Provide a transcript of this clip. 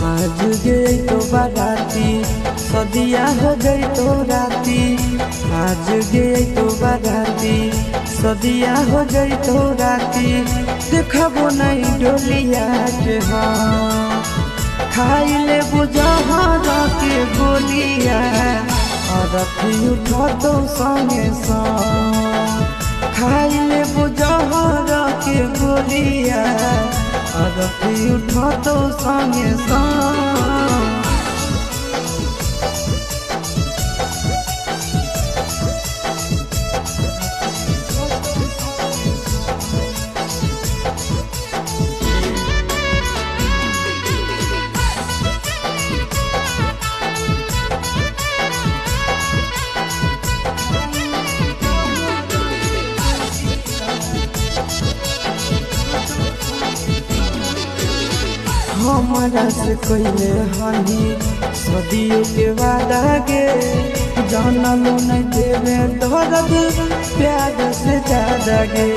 आज गई तो बाराती सदिया हो गई तो राती। आज गई तो बाराती सदिया हो गई तो राती। देखबो नहीं डोलिया के हाँ खाइले बुझहर के गोलिया अरथी उठा तो संगे खाइले बुझहर के गोलिया अरथी उठा तो संगे हमारा से कोइले हनी सदियों के वादा गे जाना लो नहीं देवे दर्द प्यार से ज्यादा गे।